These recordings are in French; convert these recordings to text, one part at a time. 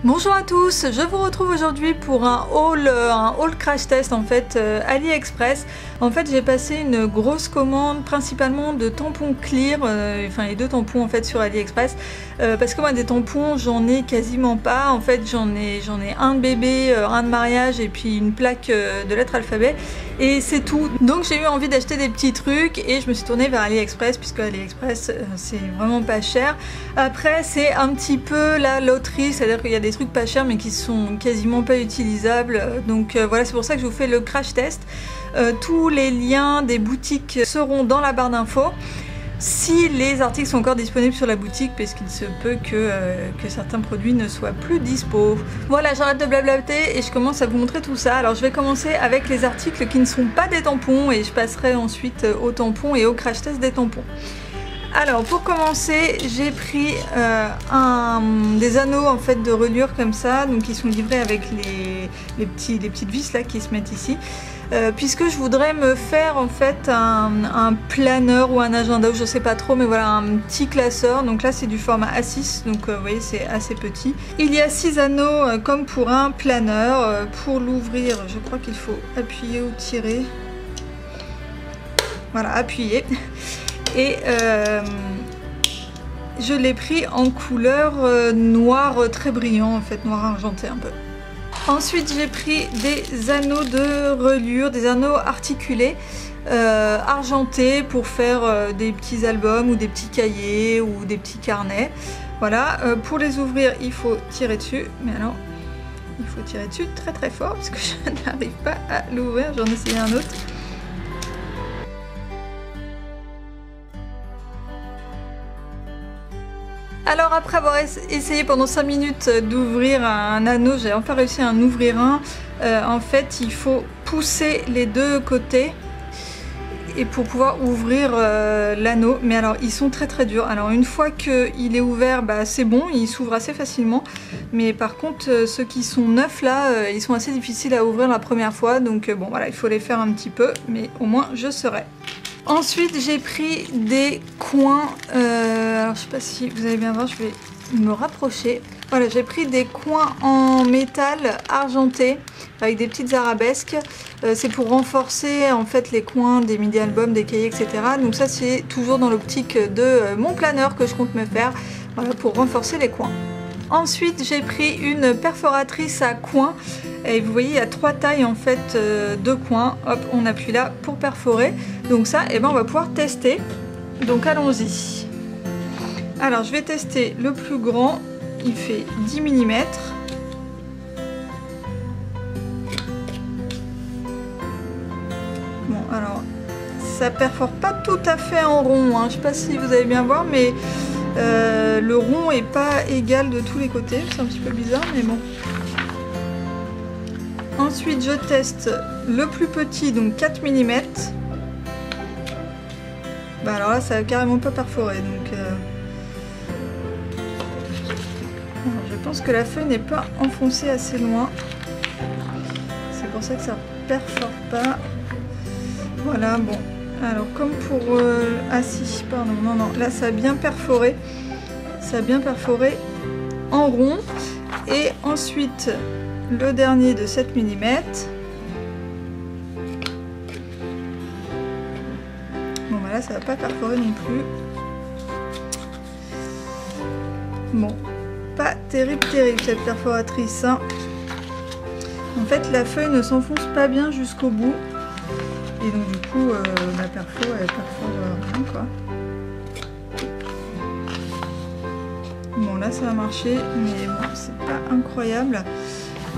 Bonjour à tous, je vous retrouve aujourd'hui pour un haul crash test en fait AliExpress. En fait j'ai passé une grosse commande principalement de tampons clear, enfin les deux tampons en fait sur AliExpress parce que moi des tampons j'en ai quasiment pas. En fait j'en ai un de bébé, un de mariage et puis une plaque de lettres alphabet et c'est tout. Donc j'ai eu envie d'acheter des petits trucs et je me suis tournée vers AliExpress puisque AliExpress c'est vraiment pas cher. Après c'est un petit peu la loterie, c'est-à-dire qu'il y a des trucs pas chers mais qui sont quasiment pas utilisables, donc voilà, c'est pour ça que je vous fais le crash test. Tous les liens des boutiques seront dans la barre d'infos si les articles sont encore disponibles sur la boutique, parce qu'il se peut que certains produits ne soient plus dispo. Voilà, j'arrête de blablater et je commence à vous montrer tout ça. Alors je vais commencer avec les articles qui ne sont pas des tampons et je passerai ensuite aux tampons et au crash test des tampons. Alors pour commencer j'ai pris des anneaux en fait de reliure comme ça, donc ils sont livrés avec les petites vis là qui se mettent ici, puisque je voudrais me faire en fait un planeur ou un agenda, je sais pas trop, mais voilà, un petit classeur. Donc là c'est du format A6, donc vous voyez c'est assez petit. Il y a 6 anneaux comme pour un planeur. Pour l'ouvrir je crois qu'il faut appuyer ou tirer, voilà, appuyer. Et je l'ai pris en couleur noir très brillant, en fait noir argenté un peu. Ensuite j'ai pris des anneaux de reliure, des anneaux articulés argentés pour faire des petits albums ou des petits cahiers ou des petits carnets. Voilà, pour les ouvrir il faut tirer dessus, mais alors il faut tirer dessus très très fort parce que je n'arrive pas à l'ouvrir, j'en ai essayé un autre. Alors après avoir essayé pendant 5 minutes d'ouvrir un anneau, j'ai enfin réussi à en ouvrir un. En fait il faut pousser les deux côtés et pour pouvoir ouvrir l'anneau. Mais alors ils sont très très durs. Alors une fois qu'il est ouvert, bah, c'est bon, il s'ouvre assez facilement. Mais par contre ceux qui sont neufs là, ils sont assez difficiles à ouvrir la première fois. Donc bon voilà, il faut les faire un petit peu, mais au moins je saurai. Ensuite j'ai pris des coins, alors je sais pas si vous allez bien voir, je vais me rapprocher. Voilà, j'ai pris des coins en métal argenté avec des petites arabesques. C'est pour renforcer en fait les coins des midi-albums, des cahiers, etc. Donc ça c'est toujours dans l'optique de mon planeur que je compte me faire, voilà, pour renforcer les coins. Ensuite j'ai pris une perforatrice à coins et vous voyez il y a 3 tailles en fait de coins. Hop, on appuie là pour perforer. Donc ça, et ben on va pouvoir tester. Donc allons-y. Alors je vais tester le plus grand, il fait 10 mm. Bon alors ça perfore pas tout à fait en rond, hein. Je sais pas si vous allez bien voir, mais le rond est pas égal de tous les côtés, c'est un petit peu bizarre mais bon. Ensuite je teste le plus petit, donc 4 mm. Bah alors là ça va carrément pas perforer, donc alors, je pense que la feuille n'est pas enfoncée assez loin, c'est pour ça que ça perfore pas. Voilà, bon. Alors comme pour... ah si, pardon, non, là ça a bien perforé. Ça a bien perforé en rond. Et ensuite, le dernier de 7 mm. Bon bah là ça va pas perforer non plus. Bon, pas terrible cette perforatrice, hein. En fait la feuille ne s'enfonce pas bien jusqu'au bout. Et donc du coup la perfo elle perfore rien quoi. Bon là ça a marché mais bon c'est pas incroyable.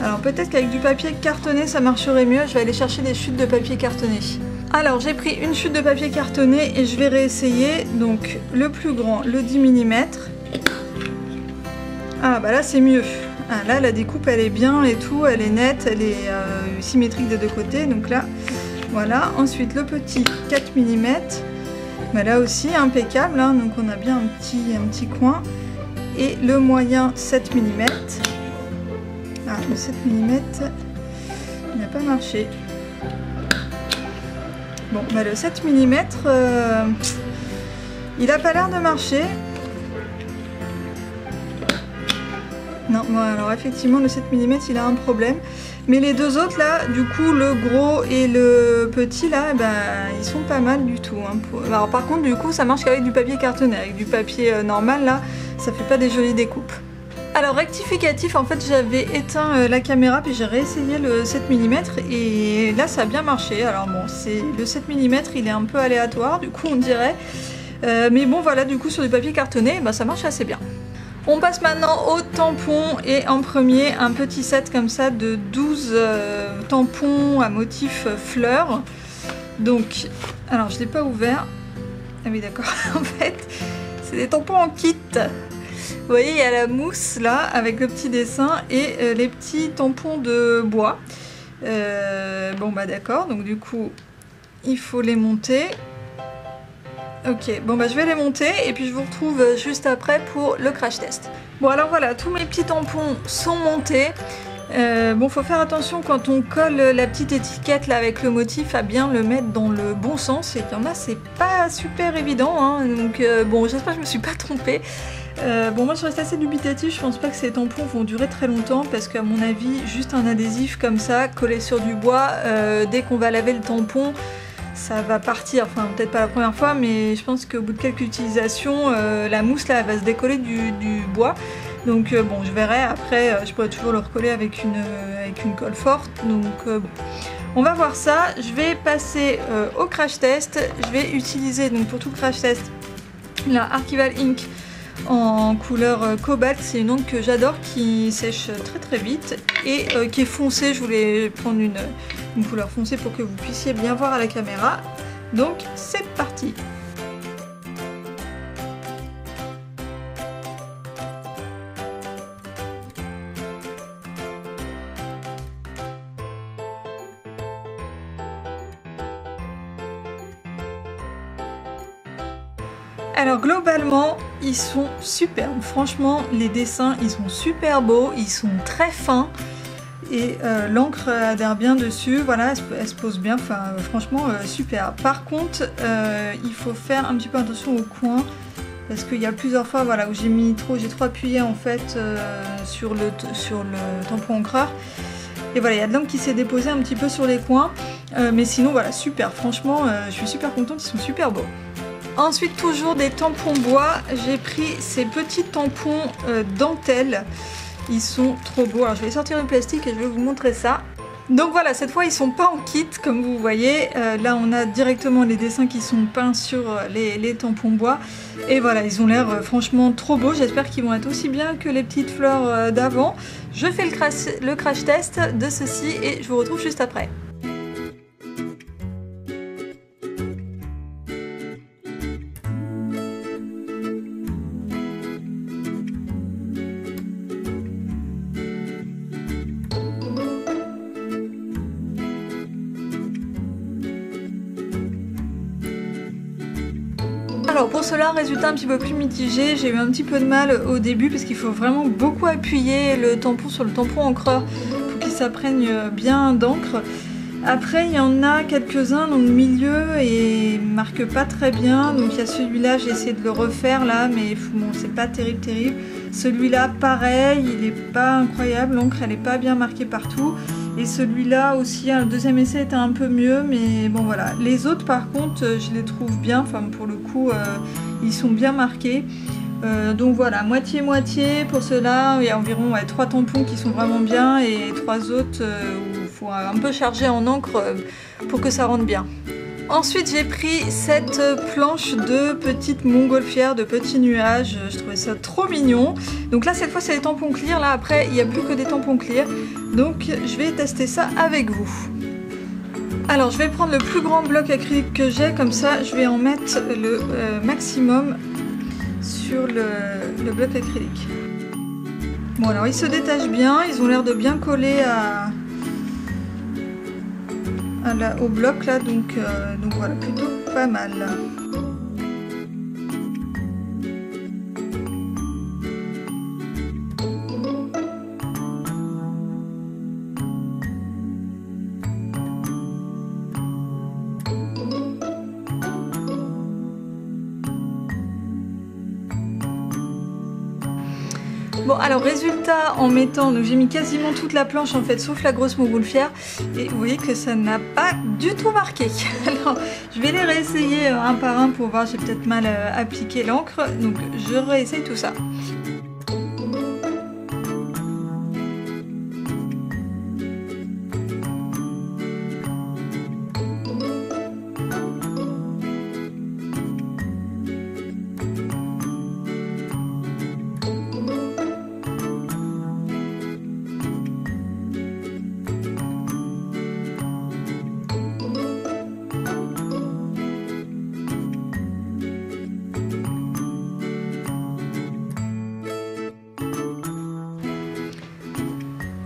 Alors peut-être qu'avec du papier cartonné ça marcherait mieux. Je vais aller chercher des chutes de papier cartonné. Alors j'ai pris une chute de papier cartonné et je vais réessayer. Donc le plus grand, le 10 mm. Ah bah là c'est mieux. Ah, là la découpe elle est bien et tout, elle est nette, elle est symétrique des deux côtés. Donc là voilà. Ensuite le petit 4 mm. Bah, là aussi impeccable, hein. Donc on a bien un petit coin. Et le moyen 7 mm. Ah le 7 mm il n'a pas marché. Bon bah le 7 mm il n'a pas l'air de marcher. Non, bon, alors effectivement le 7 mm il a un problème. Mais les deux autres là, du coup le gros et le petit là, ben, ils sont pas mal du tout. Hein. Alors par contre du coup ça marche qu'avec du papier cartonné, avec du papier normal là, ça fait pas des jolies découpes. Alors rectificatif, en fait j'avais éteint la caméra puis j'ai réessayé le 7 mm et là ça a bien marché. Alors bon, le 7 mm il est un peu aléatoire du coup on dirait. Mais bon voilà, du coup sur du papier cartonné, ben, ça marche assez bien. On passe maintenant au tampon et en premier un petit set comme ça de 12 tampons à motif fleurs. Donc, alors je ne l'ai pas ouvert. Ah oui d'accord, en fait c'est des tampons en kit. Vous voyez il y a la mousse là avec le petit dessin et les petits tampons de bois. Bon bah d'accord, donc du coup il faut les monter. Ok, bon bah je vais les monter et puis je vous retrouve juste après pour le crash test. Bon alors voilà, tous mes petits tampons sont montés. Bon, faut faire attention quand on colle la petite étiquette là avec le motif à bien le mettre dans le bon sens. Et qu'il y en a, c'est pas super évident, hein, donc bon, j'espère que je me suis pas trompée. Bon, moi je reste assez dubitatif, je pense pas que ces tampons vont durer très longtemps parce qu'à mon avis, juste un adhésif comme ça, collé sur du bois, dès qu'on va laver le tampon, ça va partir, enfin peut-être pas la première fois, mais je pense qu'au bout de quelques utilisations, la mousse là elle va se décoller du bois. Donc bon, je verrai, après je pourrais toujours le recoller avec une colle forte. Donc bon, on va voir ça. Je vais passer au crash test. Je vais utiliser donc pour tout le crash test la Archival Ink en couleur cobalt. C'est une encre que j'adore qui sèche très très vite et qui est foncée. Je voulais prendre une couleur foncée pour que vous puissiez bien voir à la caméra. Donc c'est parti. Alors globalement, ils sont superbes. Franchement, les dessins, ils sont super beaux, ils sont très fins. Et l'encre adhère bien dessus, voilà, elle se pose bien, enfin franchement super. Par contre, il faut faire un petit peu attention au coin, parce qu'il y a plusieurs fois voilà, où j'ai trop appuyé en fait sur le tampon encreur. Et voilà, il y a de l'encre qui s'est déposée un petit peu sur les coins. Mais sinon voilà, super, franchement je suis super contente, ils sont super beaux. Ensuite, toujours des tampons bois, j'ai pris ces petits tampons dentelle. Ils sont trop beaux. Alors je vais sortir le plastique et je vais vous montrer ça. Donc voilà, cette fois ils sont pas en kit comme vous voyez. Là on a directement les dessins qui sont peints sur les tampons bois. Et voilà, ils ont l'air franchement trop beaux. J'espère qu'ils vont être aussi bien que les petites fleurs d'avant. Je fais le crash test de ceci et je vous retrouve juste après. Alors pour cela, résultat un petit peu plus mitigé, j'ai eu un petit peu de mal au début parce qu'il faut vraiment beaucoup appuyer le tampon sur le tampon encreur pour qu'il s'imprègne bien d'encre. Après il y en a quelques-uns dans le milieu et ils marquent pas très bien, donc il y a celui-là, j'ai essayé de le refaire là, mais bon c'est pas terrible. Celui-là pareil, il est pas incroyable, l'encre elle est pas bien marquée partout. Et celui-là aussi, le deuxième essai était un peu mieux, mais bon voilà. Les autres par contre, je les trouve bien, enfin pour le coup, ils sont bien marqués. Donc voilà, moitié-moitié pour ceux-là. Il y a environ 3 tampons qui sont vraiment bien et 3 autres où il faut un peu charger en encre pour que ça rentre bien. Ensuite j'ai pris cette planche de petites montgolfières, de petits nuages, je trouvais ça trop mignon. Donc là cette fois c'est des tampons clear, là après il n'y a plus que des tampons clear. Donc je vais tester ça avec vous. Alors je vais prendre le plus grand bloc acrylique que j'ai, comme ça je vais en mettre le maximum sur le bloc acrylique. Bon alors ils se détachent bien, ils ont l'air de bien coller au bloc là, donc voilà, plutôt pas mal. Bon alors résultat en mettant, donc j'ai mis quasiment toute la planche en fait sauf la grosse montgolfière et vous voyez que ça n'a pas du tout marqué. Alors je vais les réessayer un par un pour voir, j'ai peut-être mal appliqué l'encre, donc je réessaye tout ça.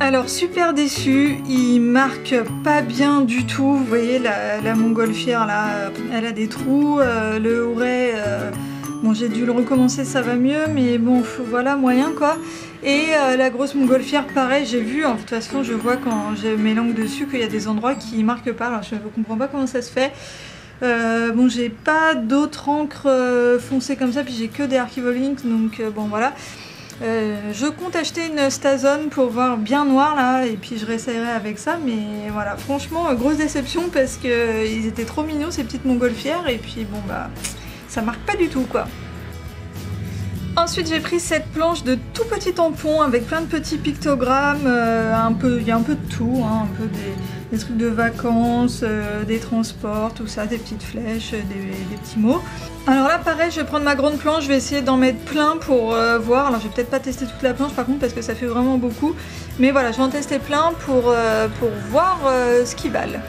Alors super déçu, il marque pas bien du tout, vous voyez la montgolfière là, elle a des trous, le houret, bon j'ai dû le recommencer, ça va mieux, mais bon voilà moyen quoi. Et la grosse montgolfière pareil, j'ai vu, de toute façon je vois quand j'ai mes langues dessus qu'il y a des endroits qui marquent pas, alors je ne comprends pas comment ça se fait. Bon j'ai pas d'autres encres foncées comme ça, puis j'ai que des Archivolink, donc bon voilà. Je compte acheter une Stazone pour voir bien noir là et puis je réessayerai avec ça, mais voilà franchement grosse déception parce que ils étaient trop mignons ces petites montgolfières et puis bon bah ça marque pas du tout quoi. Ensuite j'ai pris cette planche de tout petits tampons avec plein de petits pictogrammes, il y a un peu de tout, hein, un peu des trucs de vacances, des transports, tout ça, des petites flèches, des petits mots. Alors là pareil, je vais prendre ma grande planche, je vais essayer d'en mettre plein pour voir. Alors je vais peut-être pas tester toute la planche par contre parce que ça fait vraiment beaucoup. Mais voilà, je vais en tester plein pour voir ce qui valent.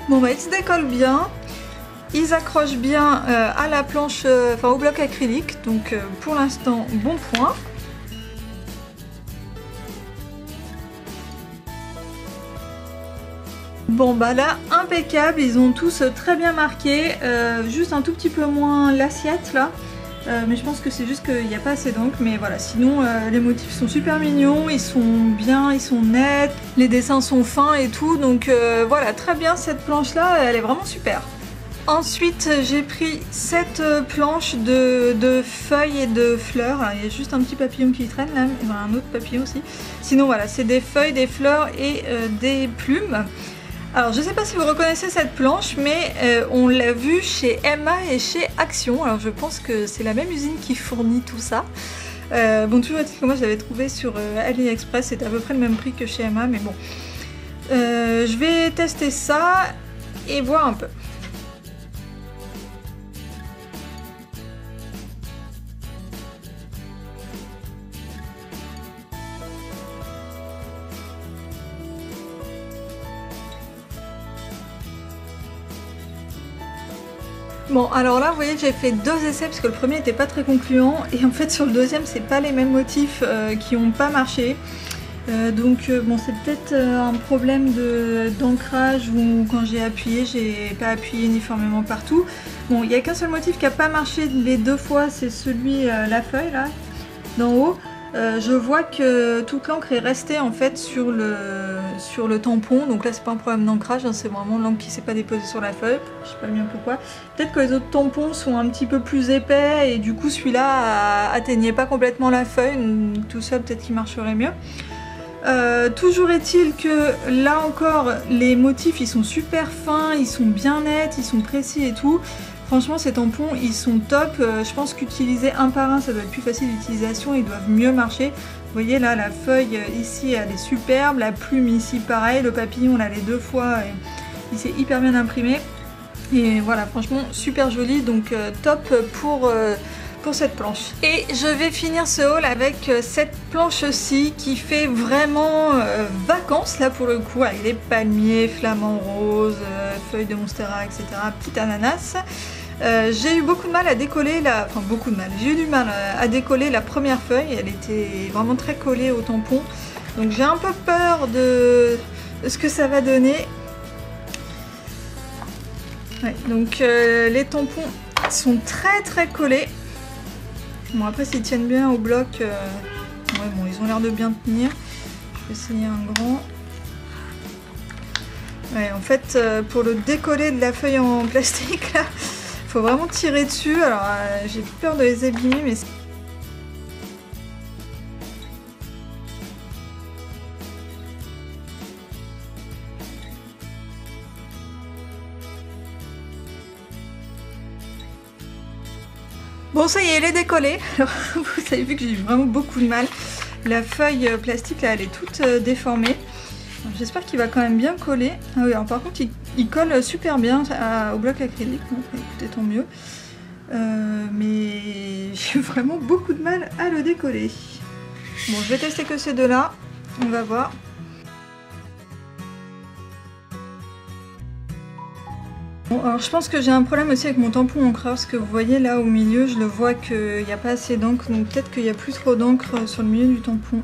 Bon bah ils se décollent bien, ils accrochent bien à la planche, enfin au bloc acrylique, donc pour l'instant bon point. Bon bah là impeccable, ils ont tous très bien marqué, juste un tout petit peu moins l'assiette là, mais je pense que c'est juste qu'il n'y a pas assez d'encre, mais voilà, sinon les motifs sont super mignons, ils sont bien, ils sont nets, les dessins sont fins et tout, donc voilà, très bien cette planche là, elle est vraiment super. Ensuite j'ai pris cette planche de feuilles et de fleurs, alors, il y a juste un petit papillon qui traîne là, et un autre papillon aussi, sinon voilà, c'est des feuilles, des fleurs et des plumes. Alors je sais pas si vous reconnaissez cette planche, mais on l'a vue chez Emma et chez Action. Alors je pense que c'est la même usine qui fournit tout ça. Bon, toujours est-il que moi je l'avais trouvé sur AliExpress, c'était à peu près le même prix que chez Emma, mais bon. Je vais tester ça et voir un peu. Bon alors là vous voyez j'ai fait deux essais parce que le premier n'était pas très concluant et en fait sur le deuxième c'est pas les mêmes motifs qui n'ont pas marché. Donc bon c'est peut-être un problème d'ancrage où quand j'ai appuyé j'ai pas appuyé uniformément partout. Bon il n'y a qu'un seul motif qui n'a pas marché les deux fois, c'est celui la feuille là d'en haut. Je vois que toute l'encre est restée en fait sur le tampon, donc là c'est pas un problème d'ancrage, hein, c'est vraiment l'encre qui s'est pas déposée sur la feuille, je sais pas bien pourquoi. Peut-être que les autres tampons sont un petit peu plus épais et du coup celui-là atteignait pas complètement la feuille, tout seul peut-être qu'il marcherait mieux. Toujours est-il que là encore les motifs ils sont super fins, ils sont bien nets, ils sont précis et tout. Franchement ces tampons ils sont top, je pense qu'utiliser un par un ça doit être plus facile d'utilisation, ils doivent mieux marcher. Vous voyez là la feuille ici elle est superbe, la plume ici pareil, le papillon là les deux fois il s'est hyper bien imprimé. Et voilà franchement super joli, donc top pour cette planche. Et je vais finir ce haul avec cette planche-ci qui fait vraiment vacances là pour le coup, avec des palmiers, flamants roses, feuilles de monstera, etc. Petit ananas. J'ai eu beaucoup de mal à décoller j'ai eu du mal à décoller la première feuille, elle était vraiment très collée au tampon, donc j'ai un peu peur de ce que ça va donner. Ouais, donc les tampons sont très collés. Bon après s'ils tiennent bien au bloc, ouais, bon ils ont l'air de bien tenir. Je vais essayer un grand. Ouais, en fait pour le décoller de la feuille en plastique là, faut vraiment tirer dessus. Alors j'ai peur de les abîmer, mais bon, ça y est, elle est décollée. Alors, vous avez vu que j'ai eu vraiment beaucoup de mal. La feuille plastique, là, elle est toute déformée. J'espère qu'il va quand même bien coller. Ah oui, alors par contre, il colle super bien au bloc acrylique. Donc, écoutez, tant mieux. Mais j'ai eu vraiment beaucoup de mal à le décoller. Bon, je vais tester que ces deux-là. On va voir. Bon, alors je pense que j'ai un problème aussi avec mon tampon encreur, parce que vous voyez là au milieu, je le vois qu'il n'y a pas assez d'encre, donc peut-être qu'il n'y a plus trop d'encre sur le milieu du tampon.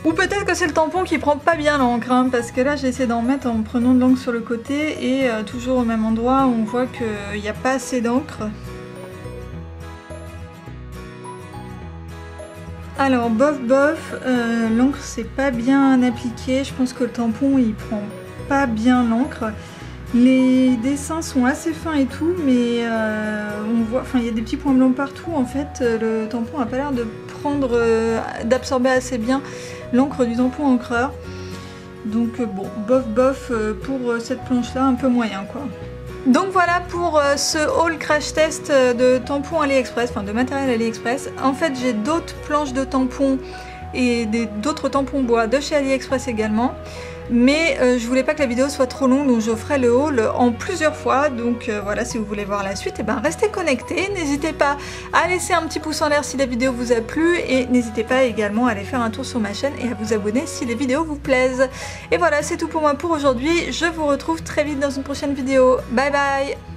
Ou peut-être que c'est le tampon qui prend pas bien l'encre, hein, parce que là j'ai essayé d'en mettre en prenant de l'encre sur le côté et toujours au même endroit on voit qu'il n'y a pas assez d'encre. Alors bof, l'encre c'est pas bien appliqué, je pense que le tampon il prend pas bien l'encre. Les dessins sont assez fins et tout, mais on voit, enfin il y a des petits points blancs partout. En fait, le tampon a pas l'air de prendre, d'absorber assez bien l'encre du tampon encreur. Donc bon, bof pour cette planche-là, un peu moyen quoi. Donc voilà pour ce haul crash test de tampons AliExpress, enfin de matériel AliExpress. En fait, j'ai d'autres planches de tampons et d'autres tampons bois de chez AliExpress également. Mais je voulais pas que la vidéo soit trop longue, donc je ferai le haul en plusieurs fois. Donc voilà, si vous voulez voir la suite, et ben restez connectés. N'hésitez pas à laisser un petit pouce en l'air si la vidéo vous a plu. Et n'hésitez pas également à aller faire un tour sur ma chaîne et à vous abonner si les vidéos vous plaisent. Et voilà, c'est tout pour moi pour aujourd'hui. Je vous retrouve très vite dans une prochaine vidéo. Bye bye!